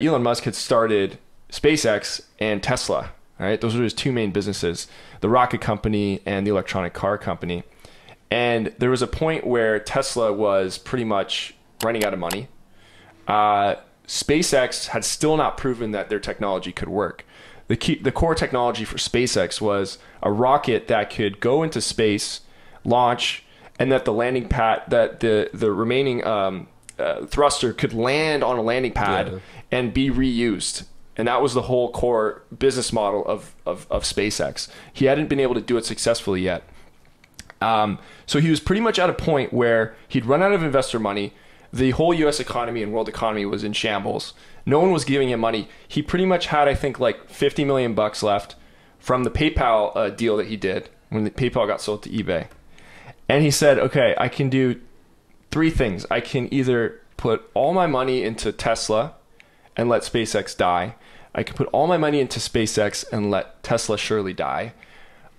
Elon Musk had started SpaceX and Tesla, right? Those were his two main businesses, the rocket company and the electronic car company. And there was a point where Tesla was pretty much running out of money. SpaceX had still not proven that their technology could work. The core technology for SpaceX was a rocket that could go into space, launch, and that the landing pad, that the remaining thruster could land on a landing pad and be reused. And that was the whole core business model of SpaceX. He hadn't been able to do it successfully yet. So he was pretty much at a point where he'd run out of investor money. The whole US economy and world economy was in shambles. No one was giving him money. He pretty much had, I think, like 50 million bucks left from the PayPal deal that he did when the PayPal got sold to eBay. And he said, okay, I can do three things. I can either put all my money into Tesla and let SpaceX die. I could put all my money into SpaceX and let Tesla surely die.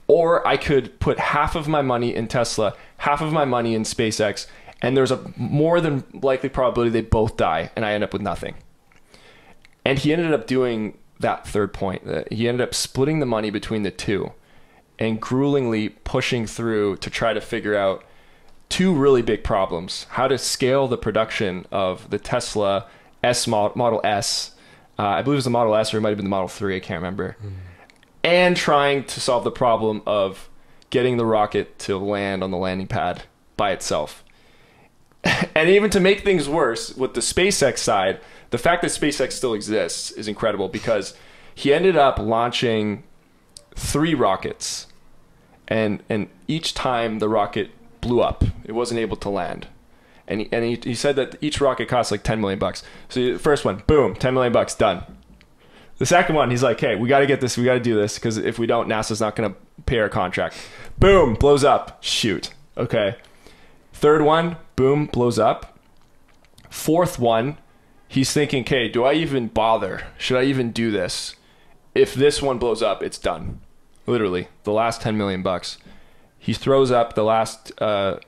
Or I could put half of my money in Tesla, half of my money in SpaceX, and there's a more than likely probability they both die, and I end up with nothing. And he ended up doing that third point. He ended up splitting the money between the two and gruelingly pushing through to try to figure out two really big problems: how to scale the production of the Tesla Model S. I believe it was the Model S, or it might have been the Model 3, I can't remember. And trying to solve the problem of getting the rocket to land on the landing pad by itself. And even to make things worse, with the SpaceX side, the fact that SpaceX still exists is incredible, because he ended up launching 3 rockets, and each time the rocket blew up. It wasn't able to land. And he said that each rocket cost like 10 million bucks. So the first one, boom, 10 million bucks, done. The second one, he's like, hey, we got to get this. We got to do this, because if we don't, NASA's not going to pay our contract. Boom, blows up. Shoot. Okay. Third one, boom, blows up. Fourth one, he's thinking, okay, do I even bother? Should I even do this? If this one blows up, it's done. Literally, the last 10 million bucks. He throws up the last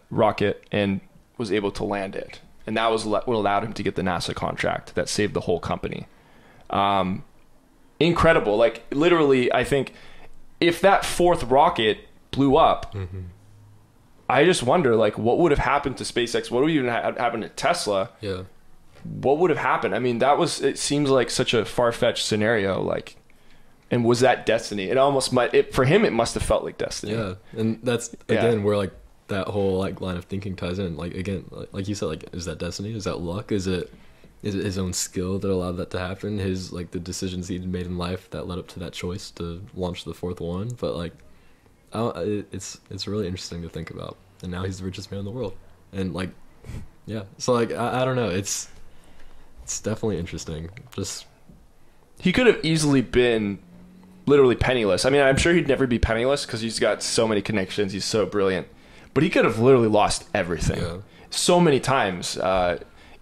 rocket and was able to land it. And that was what allowed him to get the NASA contract that saved the whole company. Incredible. Like, literally, I think if that fourth rocket blew up, I just wonder, like, what would have happened to SpaceX? What would even happen to Tesla? Yeah. What would have happened? I mean, it seems like such a far-fetched scenario. Like, and was that destiny? It almost might, for him, it must have felt like destiny. Yeah. And that's, again, where, like, that whole, like, line of thinking ties in. Like, again, like you said, like, is that destiny? Is that luck? Is it his own skill that allowed that to happen? His, like, the decisions he'd made in life that led up to that choice to launch the fourth one? But, like, it's really interesting to think about. And now he's the richest man in the world. And, like, yeah. So, like, I don't know. It's definitely interesting. Just, he could have easily been literally penniless. I mean, I'm sure he'd never be penniless because he's got so many connections. He's so brilliant. But he could have literally lost everything so many times.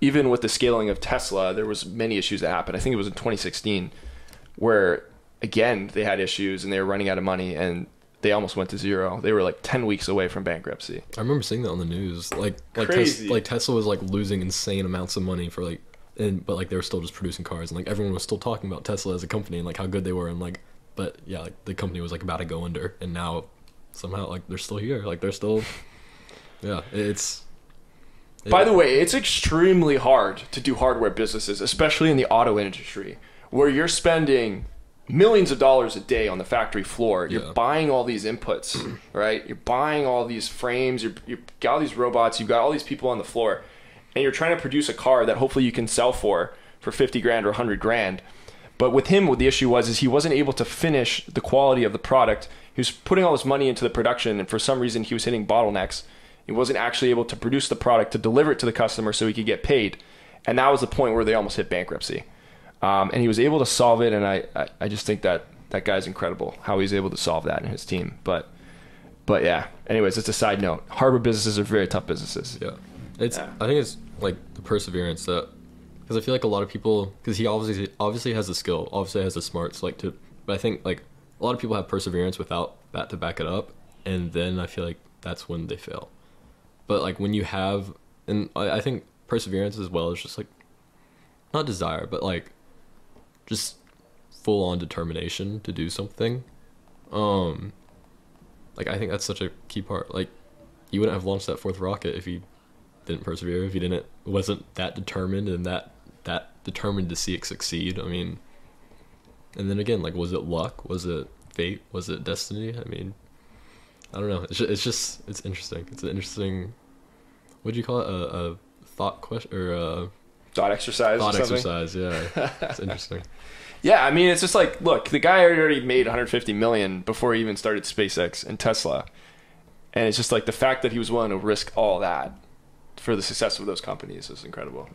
Even with the scaling of Tesla, there was many issues that happened. I think it was in 2016 where, again, they had issues and they were running out of money and they almost went to zero. They were like 10 weeks away from bankruptcy. I remember seeing that on the news. Like Crazy. Tesla was like losing insane amounts of money for like, but like they were still just producing cars, and like everyone was still talking about Tesla as a company and like how good they were, and like, but yeah, like the company was like about to go under, and now somehow like they're still here. Like they're still, yeah, By the way, it's extremely hard to do hardware businesses, especially in the auto industry, where you're spending millions of dollars a day on the factory floor. You're buying all these inputs, right? You're buying all these frames. You've got all these robots. You've got all these people on the floor, and you're trying to produce a car that hopefully you can sell for 50 grand or 100 grand. But with him, what the issue was is he wasn't able to finish the quality of the product. He was putting all this money into the production, and for some reason he was hitting bottlenecks. He wasn't actually able to produce the product to deliver it to the customer so he could get paid. And that was the point where they almost hit bankruptcy. And he was able to solve it, and I just think that guy's incredible, how he's able to solve that in his team. But yeah, anyways, it's a side note. Hardware businesses are very tough businesses. Yeah. I think it's like the perseverance that, because I feel like a lot of people, because he obviously has the skill, obviously has the smarts, like but I think like a lot of people have perseverance without that to back it up, and then I feel like that's when they fail. But like when you have, and I think perseverance as well is just like, not desire, but like just full on determination to do something. Like I think that's such a key part. Like you wouldn't have launched that fourth rocket if you didn't persevere, if you wasn't that determined and that determined to see it succeed. I mean, and then again, like, was it luck? Was it fate? Was it destiny? I mean, I don't know. It's interesting. It's an interesting, what do you call it? A thought question or a thought exercise. Thought exercise. Yeah, it's interesting. Yeah, I mean, it's just like, look, the guy already made 150 million before he even started SpaceX and Tesla, and it's just like the fact that he was willing to risk all that for the success of those companies is incredible.